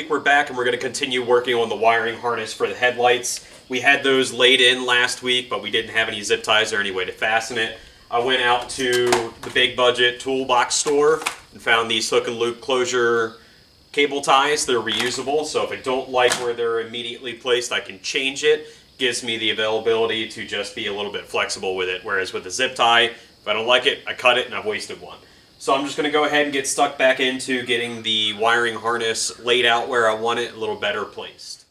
week we're back and we're going to continue working on the wiring harness for the headlights. We had those laid in last week, but we didn't have any zip ties or any way to fasten it. I went out to the big budget toolbox store and found these hook and loop closure cable ties. They're reusable, so if I don't like where they're immediately placed, I can change it. Gives me the availability to just be a little bit flexible with it, whereas with a zip tie, if I don't like it, I cut it and I've wasted one. So I'm just going to go ahead and get stuck back into getting the wiring harness laid out where I want it, a little better placed.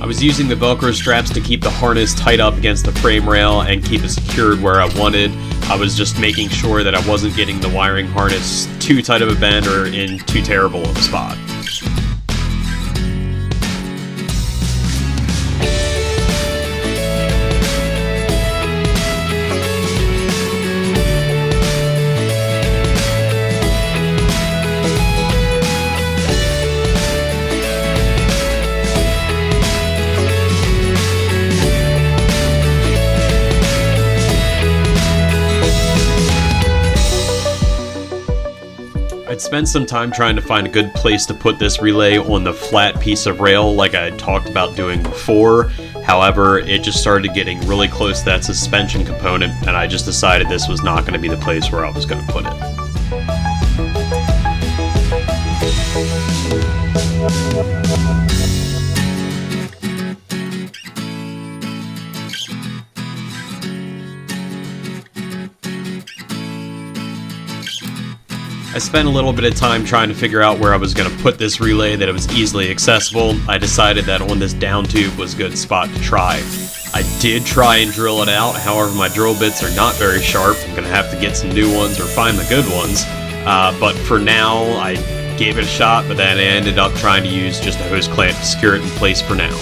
I was using the Velcro straps to keep the harness tight up against the frame rail and keep it secured where I wanted. I was just making sure that I wasn't getting the wiring harness too tight of a bend or in too terrible of a spot. I'd spent some time trying to find a good place to put this relay on the flat piece of rail like I had talked about doing before. However, it just started getting really close to that suspension component, and I just decided this was not going to be the place where I was going to put it. I spent a little bit of time trying to figure out where I was going to put this relay that it was easily accessible. I decided that on this down tube was a good spot to try. I did try and drill it out, however my drill bits are not very sharp. I'm going to have to get some new ones or find the good ones. But for now, I gave it a shot, but then I ended up trying to use just a hose clamp to secure it in place for now.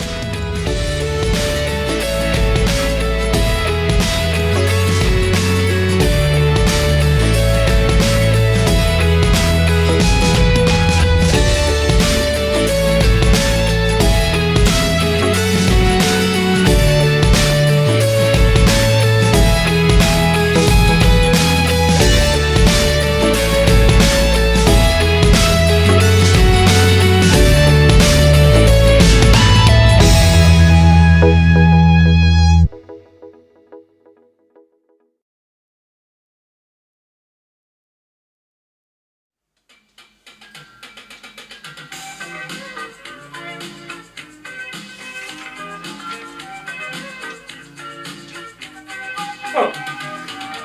Oh,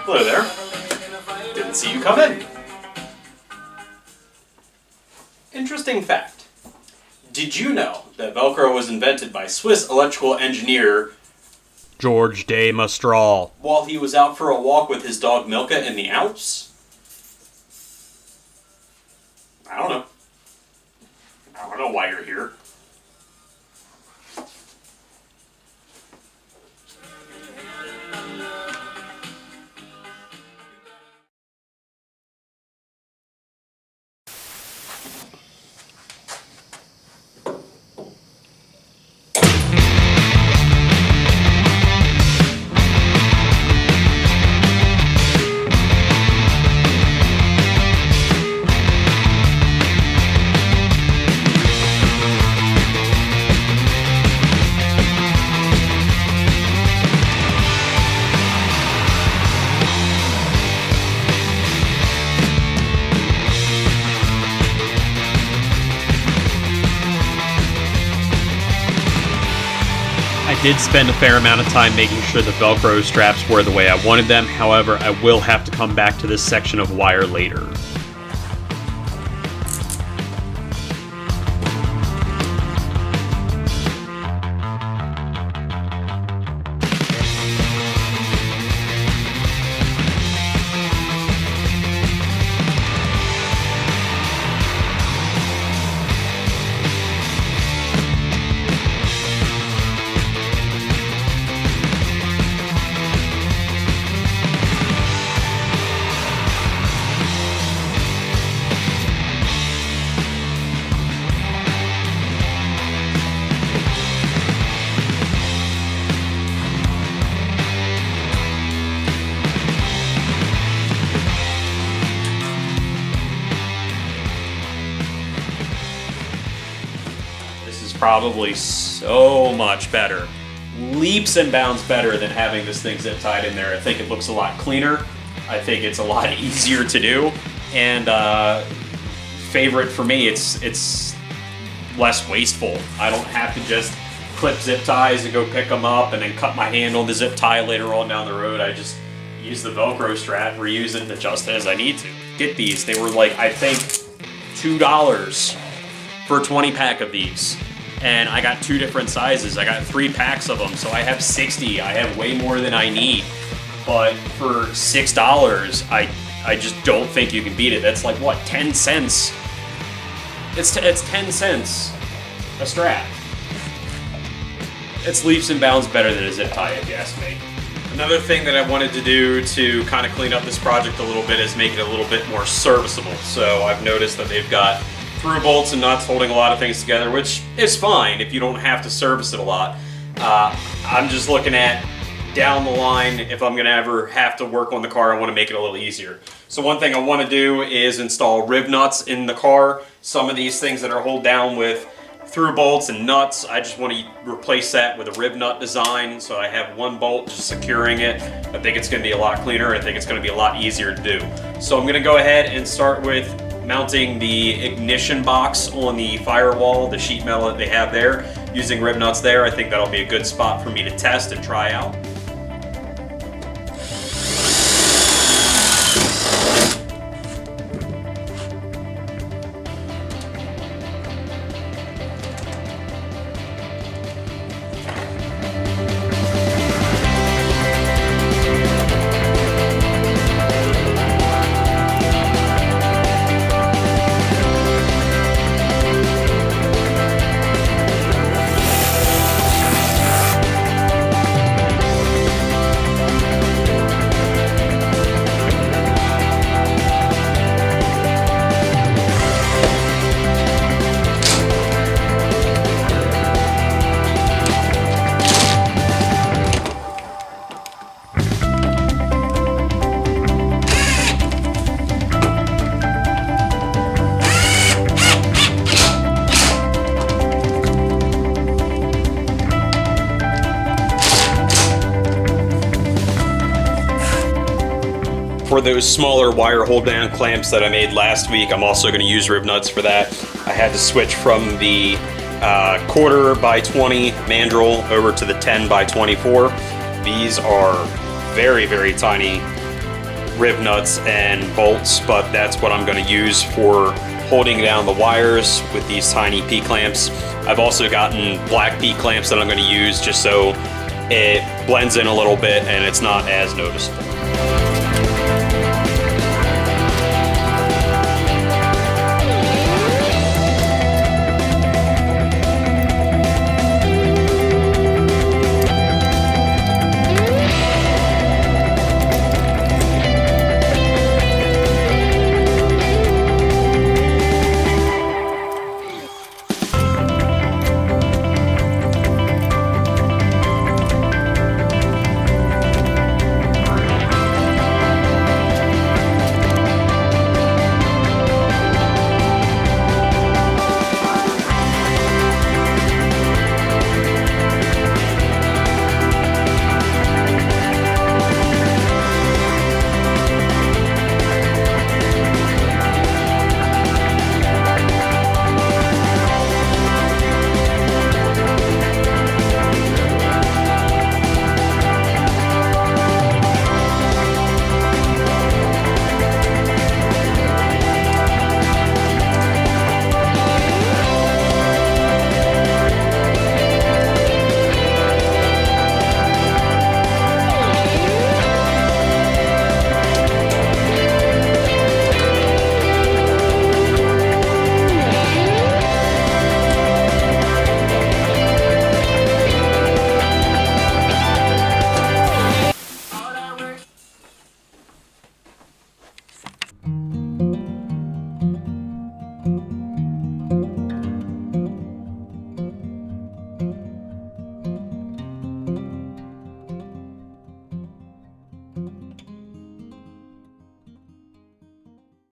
hello there. Didn't see you come in. Interesting fact. Did you know that Velcro was invented by Swiss electrical engineer George de Mestral while he was out for a walk with his dog Milka in the Alps? I don't know. I don't know why you're here. I did spend a fair amount of time making sure the Velcro straps were the way I wanted them. However, I will have to come back to this section of wire later. probably so much better. Leaps and bounds better than having this thing zip tied in there. I think it looks a lot cleaner. I think it's a lot easier to do. And favorite for me, it's less wasteful. I don't have to just clip zip ties and go pick them up and then cut my hand on the zip tie later on down the road. I just use the Velcro strap, reuse it, and adjust it as I need to. Get these. They were like, I think, $2 for a 20 pack of these. And I got 2 different sizes. I got 3 packs of them, so I have 60. I have way more than I need. But for $6, I just don't think you can beat it. That's like, what, 10 cents? It's 10 cents a strap. It's leaps and bounds better than a zip tie, if you ask me. Another thing that I wanted to do to kind of clean up this project a little bit is make it a little bit more serviceable. So I've noticed that they've got through bolts and nuts holding a lot of things together, which is fine if you don't have to service it a lot. I'm just looking at down the line, if I'm gonna ever have to work on the car, I wanna make it a little easier. So one thing I wanna do is install Riv-Nuts in the car. Some of these things that are held down with through bolts and nuts, I just want to replace that with a Riv-Nut design, so I have one bolt just securing it. I think it's going to be a lot cleaner. I think it's going to be a lot easier to do. So I'm going to go ahead and start with mounting the ignition box on the firewall, the sheet metal that they have there, using Riv-Nuts there. I think that'll be a good spot for me to test and try out. For those smaller wire hold down clamps that I made last week, I'm also going to use Riv-Nuts for that. I had to switch from the 1/4x20 mandrel over to the 10x24. These are very, very tiny Riv-Nuts and bolts, but that's what I'm going to use for holding down the wires with these tiny P-clamps. I've also gotten black P-clamps that I'm going to use just so it blends in a little bit and it's not as noticeable.